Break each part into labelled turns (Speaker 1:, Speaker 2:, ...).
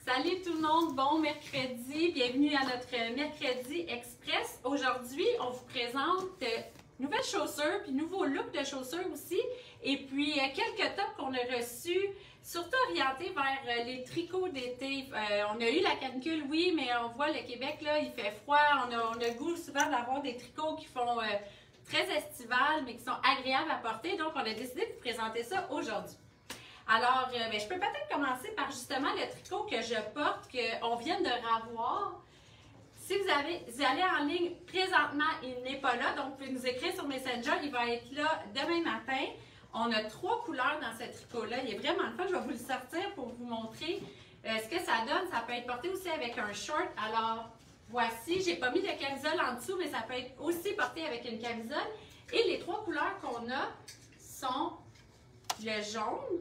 Speaker 1: Salut tout le monde, bon mercredi, bienvenue à notre Mercredi Express. Aujourd'hui, on vous présente nouvelles chaussures, puis nouveaux looks de chaussures aussi, et puis quelques tops qu'on a reçus, surtout orientés vers les tricots d'été. On a eu la canicule, oui, mais on voit le Québec, là, il fait froid, on a le goût souvent d'avoir des tricots qui font très estivales, mais qui sont agréables à porter, donc on a décidé de vous présenter ça aujourd'hui. Alors, je peux peut-être commencer par justement le tricot que je porte, qu'on vient de revoir. Si vous allez en ligne, présentement, il n'est pas là, donc vous pouvez nous écrire sur Messenger, il va être là demain matin. On a 3 couleurs dans ce tricot-là, il est vraiment le fun, je vais vous le sortir pour vous montrer ce que ça donne. Ça peut être porté aussi avec un short, alors voici, j'ai pas mis de camisole en dessous, mais ça peut être aussi porté avec une camisole. Et les 3 couleurs qu'on a sont le jaune,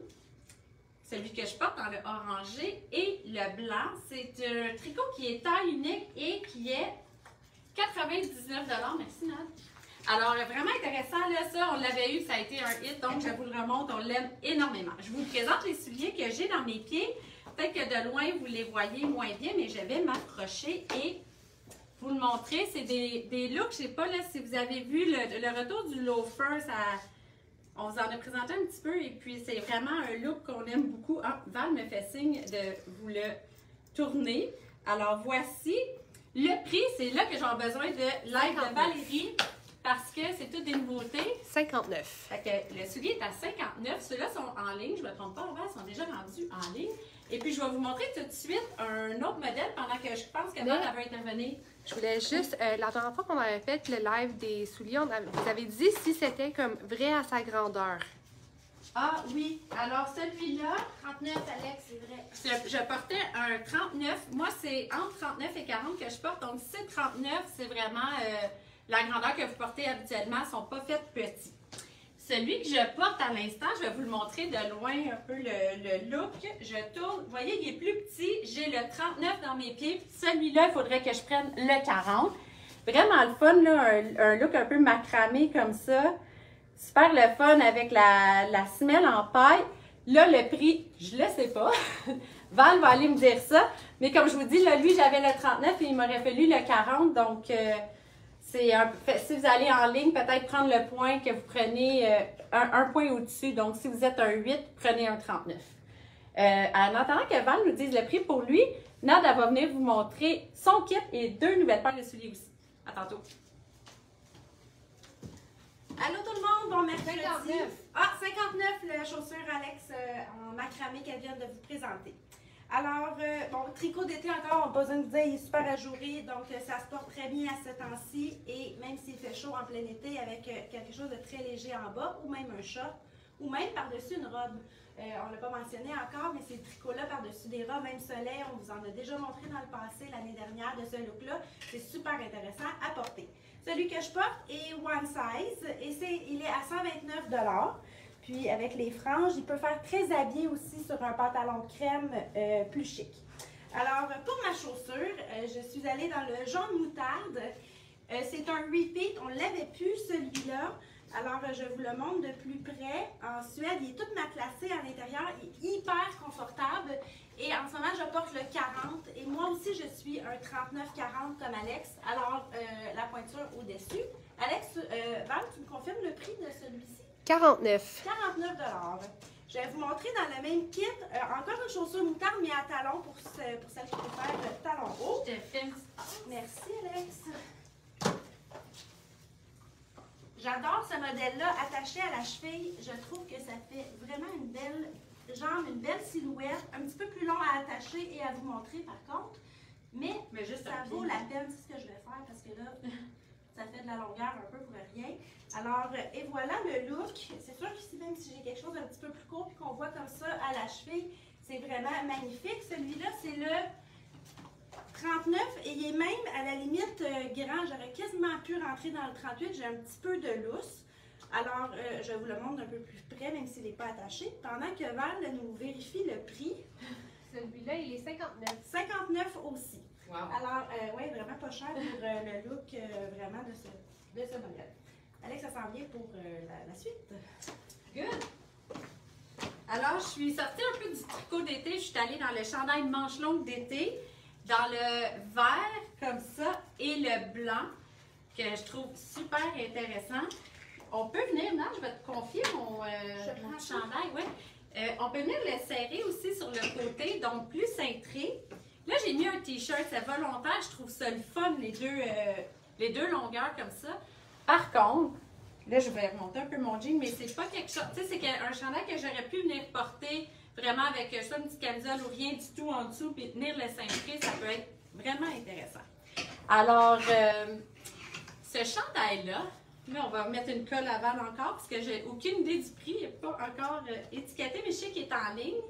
Speaker 1: celui que je porte dans le orangé, et le blanc. C'est un tricot qui est taille unique et qui est 99 $. Merci, Nad. Alors, vraiment intéressant, là, ça, on l'avait eu, ça a été un hit, donc je vous le remonte, on l'aime énormément. Je vous présente les souliers que j'ai dans mes pieds. Peut-être que de loin, vous les voyez moins bien, mais je vais m'approcher et vous le montrer. C'est des looks, je ne sais pas là, si vous avez vu le retour du loafer, on vous en a présenté un petit peu et puis c'est vraiment un look qu'on aime beaucoup. Ah, Val me fait signe de vous le tourner. Alors voici le prix. C'est là que j'ai besoin de l'aide de Valérie parce que c'est toutes des nouveautés.
Speaker 2: 59.
Speaker 1: Fait que le soulier est à 59. Ceux-là sont en ligne. Je ne me trompe pas, ils sont déjà rendus en ligne. Et puis je vais vous montrer tout de suite un autre modèle pendant que je pense que Val va intervenir.
Speaker 2: Je voulais juste, la dernière fois qu'on avait fait le live des souliers, vous avez dit si c'était comme vrai à sa grandeur.
Speaker 1: Ah oui, alors celui-là, 39 Alex, c'est vrai. Je portais un 39, moi c'est entre 39 et 40 que je porte, donc c'est 39, c'est vraiment la grandeur que vous portez habituellement, ne sont pas faites petits. Celui que je porte à l'instant, je vais vous le montrer de loin un peu le look. Je tourne, vous voyez, il est plus petit. J'ai le 39 dans mes pieds. Celui-là, il faudrait que je prenne le 40. Vraiment le fun, là, un look un peu macramé comme ça. Super le fun avec la semelle en paille. Là, le prix, je ne le sais pas. Val va aller me dire ça. Mais comme je vous dis, là, lui, j'avais le 39 et il m'aurait fallu le 40. Donc, si vous allez en ligne, peut-être prendre le point que vous prenez un point au-dessus. Donc, si vous êtes un 8, prenez un 39. En attendant que Val nous dise le prix pour lui, Nada va venir vous montrer son kit et 2 nouvelles paires de souliers aussi. À tantôt. Allô tout le monde, bon mercredi.
Speaker 2: 59.
Speaker 1: Ah, 59, la chaussure Alex en macramé qu'elle vient de vous présenter. Alors, bon, tricot d'été encore, on n'a pas besoin de vous dire, il est super ajouré, donc ça se porte très bien à ce temps-ci. Et même s'il fait chaud en plein été, avec quelque chose de très léger en bas, ou même un short, ou même par-dessus une robe. On ne l'a pas mentionné encore, mais ces tricots-là par-dessus des robes, même soleil, on vous en a déjà montré dans le passé, l'année dernière, de ce look-là. C'est super intéressant à porter. Celui que je porte est one size, et il est à 129 $. Puis avec les franges, il peut faire très habillé aussi sur un pantalon crème plus chic. Alors pour ma chaussure, je suis allée dans le jaune moutarde. C'est un repeat, on l'avait plus celui-là. Alors je vous le montre de plus près. En Suède, il est tout matelassé à l'intérieur, il est hyper confortable. Et en ce moment, je porte le 40. Et moi aussi, je suis un 39-40 comme Alex. Alors la pointure au-dessus. Alex, Val, tu me confirmes le prix de celui-ci?
Speaker 2: 49.
Speaker 1: 49 $. Je vais vous montrer dans le même kit, encore une chaussure moutarde, mais à talons pour celles qui préfèrent talons hauts. Je te filme. Merci, Alex. J'adore ce modèle-là, attaché à la cheville. Je trouve que ça fait vraiment une belle jambe, une belle silhouette. Un petit peu plus long à attacher et à vous montrer, par contre. Mais juste ça vaut la peine, c'est ce que je vais faire, parce que là, ça fait de la longueur un peu pour rien. Alors, et voilà le look. C'est sûr qu'ici, même si j'ai quelque chose d'un petit peu plus court et qu'on voit comme ça à la cheville, c'est vraiment magnifique. Celui-là, c'est le 39 et il est même à la limite grand. J'aurais quasiment pu rentrer dans le 38. J'ai un petit peu de lousse. Alors, je vous le montre d'un peu plus près, même s'il n'est pas attaché. Pendant que Val nous vérifie le prix.
Speaker 2: Celui-là, il est 59.
Speaker 1: 59 aussi.
Speaker 2: Wow.
Speaker 1: Alors, oui, vraiment pas cher pour le look vraiment de ce modèle. Alex, ça s'en vient pour la suite.
Speaker 2: Good.
Speaker 1: Alors, je suis sortie un peu du tricot d'été, je suis allée dans le chandail manche longue d'été, dans le vert comme ça et le blanc, que je trouve super intéressant. On peut venir, non, je vais te confier mon chandail, ouais. On peut venir le serrer aussi sur le côté, donc plus cintré. Là, j'ai mis un t-shirt, c'est volontaire, je trouve ça le fun, les deux longueurs comme ça. Par contre, là, je vais remonter un peu mon jean, mais c'est pas quelque chose, tu sais, c'est un chandail que j'aurais pu venir porter vraiment avec soit une petite camisole ou rien du tout en dessous, puis tenir le cintré, ça peut être vraiment intéressant. Alors, ce chandail-là, là, on va mettre une colle à Val encore, parce que j'ai aucune idée du prix, il n'est pas encore étiqueté, mais je sais qu'il est en ligne.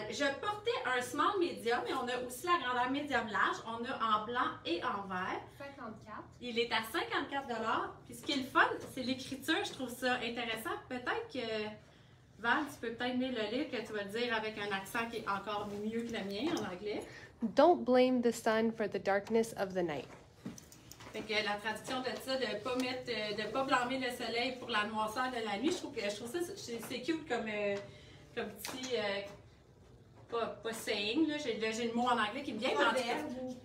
Speaker 1: Je portais un small medium, mais on a aussi la grandeur médium large. On a en blanc et en vert.
Speaker 2: 54.
Speaker 1: Il est à 54 $. Puis ce qui est le fun, c'est l'écriture. Je trouve ça intéressant. Peut-être que, Val, tu peux peut-être venir le lire, que tu vas le dire avec un accent qui est encore mieux que le mien en anglais.
Speaker 2: Don't blame the sun for the darkness of the night.
Speaker 1: Fait que la traduction de ça, de pas blâmer le soleil pour la noirceur de la nuit, je trouve ça c'est cute comme petit... Pas saying, là, j'ai le mot en anglais qui me vient.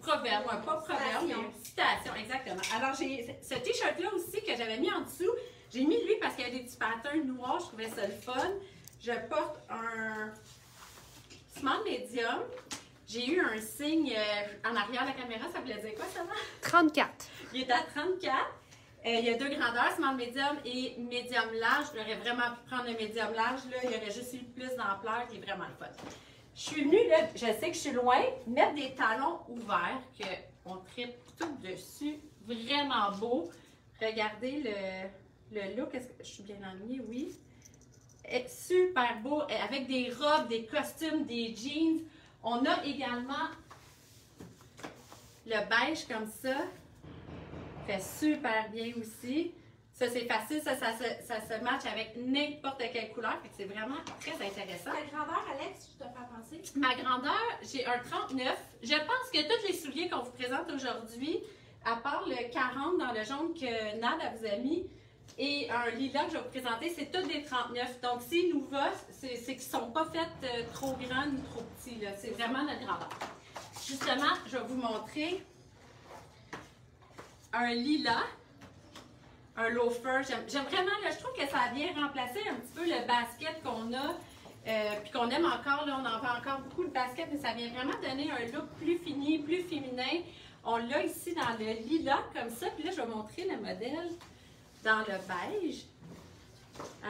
Speaker 1: Proverbe, ouais, pas proverbe, mais citation, exactement. Alors, j'ai ce t-shirt-là aussi que j'avais mis en dessous. J'ai mis lui parce qu'il y a des petits patterns noirs, je trouvais ça le fun. Je porte un small medium. J'ai eu un signe en arrière de la caméra, ça voulait dire quoi, ça va?
Speaker 2: 34.
Speaker 1: Il est à 34. Il y a deux grandeurs, small medium et médium large. J'aurais vraiment pu prendre un médium large, là. Il y aurait juste eu plus d'ampleur, qui est vraiment le fun. Je suis venue, là, je sais que je suis loin, mettre des talons ouverts, qu'on tripe tout dessus. Vraiment beau. Regardez le look. Est-ce que je suis bien alignée? Oui. Super beau, avec des robes, des costumes, des jeans. On a également le beige comme ça. Fait super bien aussi. Ça, c'est facile, ça se match avec n'importe quelle couleur. Fait que c'est vraiment très intéressant.
Speaker 3: Quelle grandeur, Alex, tu te fais penser?
Speaker 1: Ma grandeur, j'ai un 39. Je pense que tous les souliers qu'on vous présente aujourd'hui, à part le 40 dans le jaune que Nad vous a mis, et un lilas que je vais vous présenter, c'est tous des 39. Donc, s'ils nous va, c'est qu'ils ne sont pas faites trop grands ni trop petits. C'est vraiment notre grandeur. Justement, je vais vous montrer un lilas. Un loafer. J'aime vraiment, là, je trouve que ça vient remplacer un petit peu le basket qu'on a, puis qu'on aime encore, là, on en voit encore beaucoup de basket, mais ça vient vraiment donner un look plus fini, plus féminin. On l'a ici dans le lilas, comme ça, puis là, je vais montrer le modèle dans le beige,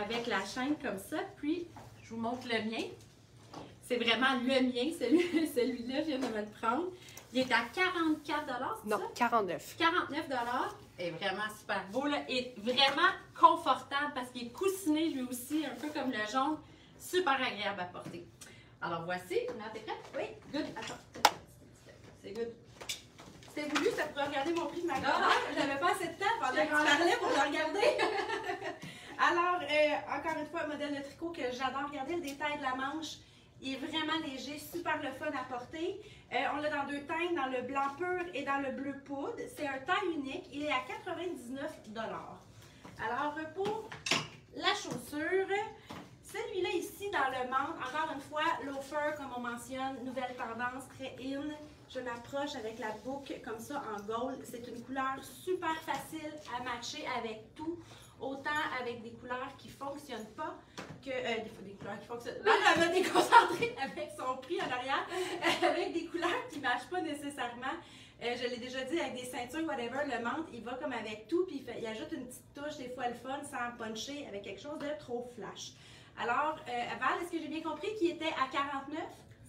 Speaker 1: avec la chaîne comme ça, puis je vous montre le mien. C'est vraiment le mien, celui-là, je viens de me le prendre. Il est à 44 $, c'est ça?
Speaker 2: Non, 49.
Speaker 1: 49 $. Est vraiment super beau, là. Et vraiment confortable parce qu'il est coussiné lui aussi, un peu comme le jaune. Super agréable à porter. Alors voici. T'es prête? Oui. Good. Attends. C'est good.
Speaker 3: C'était voulu, ça pourrait regarder mon prix de ma
Speaker 1: Ah,
Speaker 3: grandeur. J'avais pas assez de temps pendant que tu parlais pour le regarder. Alors, encore une fois, un modèle de tricot que j'adore. Regardez le détail de la manche. Il est vraiment léger, super le fun à porter. On l'a dans deux teintes, dans le blanc pur et dans le bleu poudre. C'est un taille unique. Il est à 99 $. Alors, pour la chaussure, celui-là ici dans le manche, encore une fois, loafer, comme on mentionne, nouvelle tendance, très in. Je m'approche avec la boucle comme ça en gold. C'est une couleur super facile à matcher avec tout. Autant avec des couleurs qui ne fonctionnent pas que des couleurs qui fonctionnent. Là, elle va déconcentrer avec son prix en arrière, avec des couleurs qui ne matchent pas nécessairement. Je l'ai déjà dit, avec des ceintures, whatever, le menthe, il va comme avec tout, puis il ajoute une petite touche, des fois le fun, sans puncher, avec quelque chose de trop flash. Alors, Val, est-ce que j'ai bien compris qu'il était à 49?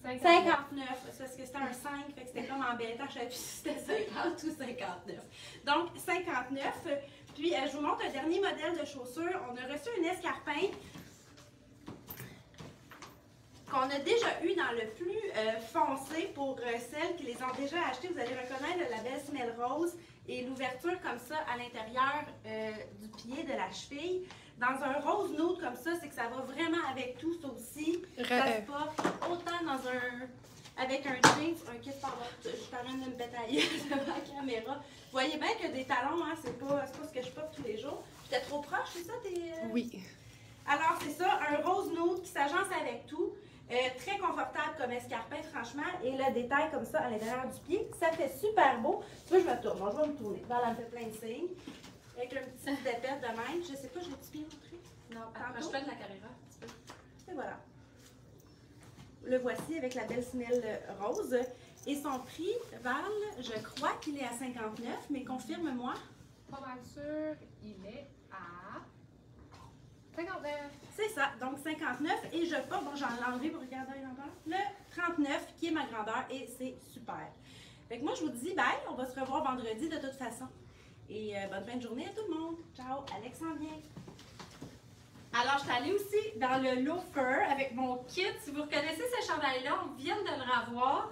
Speaker 3: 59, parce que c'était un 5, fait que c'était comme embêtant, je savais plus si c'était 50 ou 59. Donc, 59. Puis, je vous montre un dernier modèle de chaussures. On a reçu un escarpin qu'on a déjà eu dans le plus foncé pour celles qui les ont déjà achetés. Vous allez reconnaître le label Smell Rose et l'ouverture comme ça à l'intérieur du pied de la cheville. Dans un rose nude comme ça, c'est que ça va vraiment avec tout, ça aussi. Ça se porte autant dans avec un jeans, un kit pardon, je suis en train de me pétailler devant la caméra. Vous voyez bien que des talons, hein, c'est pas ce que je porte tous les jours. J'étais trop proche, c'est ça?
Speaker 2: Oui.
Speaker 3: Alors, c'est ça, un rose nude qui s'agence avec tout. Très confortable comme escarpin, franchement. Et le détail comme ça à l'intérieur du pied, ça fait super beau. Tu vois, je me tourne. Bon, je vais me tourner. Val, elle me fait plein de signes. Avec un petit dépête de même. Je sais pas, je vais-tu bien montrer?
Speaker 1: Non, je fais de la caméra un petit peu.
Speaker 3: Et voilà. Le voici avec la belle semelle rose. Et son prix, Val, je crois qu'il est à 59, mais confirme-moi.
Speaker 2: Pas mal sûr, il est à 59.
Speaker 3: C'est ça, donc 59. Et je porte, bon, j'en ai enlevé pour regarder l'endroit, le 39 qui est ma grandeur et c'est super. Fait que moi, je vous dis bye, on va se revoir vendredi de toute façon. Et bonne fin de journée à tout le monde. Ciao, Alex en vient.
Speaker 1: Alors, je suis allée aussi dans le loafer avec mon kit. Si vous reconnaissez ce chandail-là, on vient de le revoir.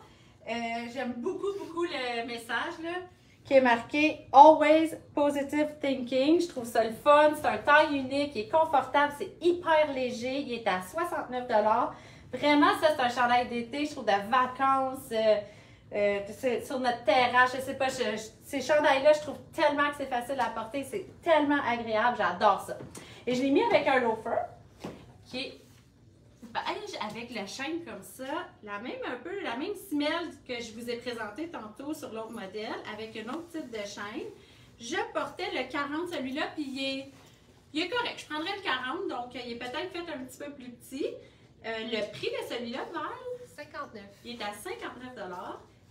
Speaker 1: J'aime beaucoup, beaucoup le message là, qui est marqué « Always Positive Thinking ». Je trouve ça le fun. C'est un taille unique, il est confortable, c'est hyper léger. Il est à 69 $. Vraiment, ça, c'est un chandail d'été, je trouve, de vacances, sur notre terrasse. Je sais pas, ces chandails-là, je trouve tellement que c'est facile à porter. C'est tellement agréable, j'adore ça. Et je l'ai mis avec un loafer qui est beige avec la chaîne comme ça, la même semelle que je vous ai présentée tantôt sur l'autre modèle avec un autre type de chaîne. Je portais le 40 celui-là, puis il est correct. Je prendrais le 40, donc il est peut-être fait un petit peu plus petit. Le prix de celui-là, Val?
Speaker 2: 59.
Speaker 1: Il est à 59 $.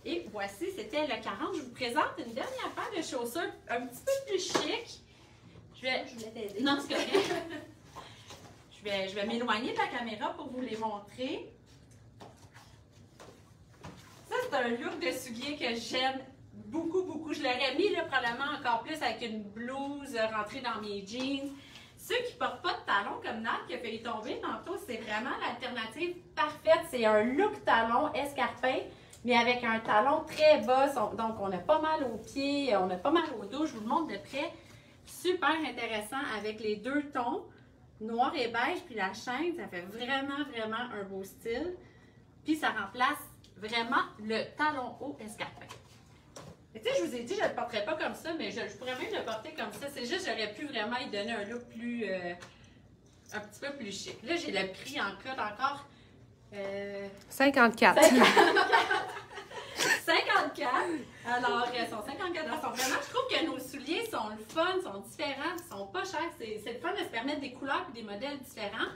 Speaker 1: Et voici, c'était le 40. Je vous présente une dernière paire de chaussures un petit peu plus chic. Je voulais t'aider. Non, c'est correct. Je vais m'éloigner de la caméra pour vous les montrer. Ça, c'est un look de soulier que j'aime beaucoup, beaucoup. Je l'aurais mis là, probablement encore plus avec une blouse rentrée dans mes jeans. Ceux qui ne portent pas de talons comme Nat qui a failli tomber tantôt, c'est vraiment l'alternative parfaite. C'est un look talon escarpin, mais avec un talon très bas. Donc, on a pas mal aux pieds, on a pas mal au dos. Je vous le montre de près. Super intéressant avec les deux tons, noir et beige, puis la chaîne, ça fait vraiment, vraiment un beau style. Puis ça remplace vraiment le talon haut escarpin. Tu sais, je vous ai dit, je ne le porterais pas comme ça, mais je pourrais même le porter comme ça. C'est juste, j'aurais pu vraiment y donner un look plus, un petit peu plus chic. Là, j'ai le prix en code encore.
Speaker 2: 54.
Speaker 1: 54. Alors, ils sont 54 $. Vraiment, je trouve que nos souliers sont le fun, sont différents, sont pas chers. C'est le fun de se permettre des couleurs et des modèles différents.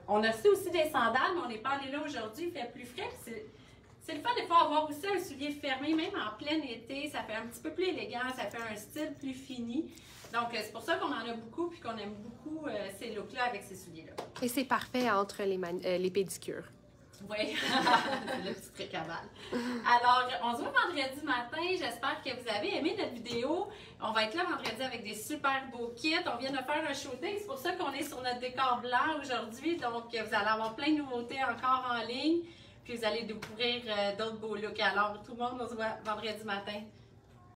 Speaker 1: On a aussi des sandales, mais on n'est pas allé là aujourd'hui, il fait plus frais. C'est le fun de pouvoir avoir aussi un soulier fermé, même en plein été. Ça fait un petit peu plus élégant, ça fait un style plus fini. Donc, c'est pour ça qu'on en a beaucoup et qu'on aime beaucoup ces looks-là avec ces souliers-là.
Speaker 2: Et c'est parfait entre les pédicures.
Speaker 1: Oui, c'est le petit truc à balle. Alors, on se voit vendredi matin. J'espère que vous avez aimé notre vidéo. On va être là vendredi avec des super beaux kits. On vient de faire un shooting. C'est pour ça qu'on est sur notre décor blanc aujourd'hui. Donc, vous allez avoir plein de nouveautés encore en ligne. Puis, vous allez découvrir d'autres beaux looks. Alors, tout le monde, on se voit vendredi matin.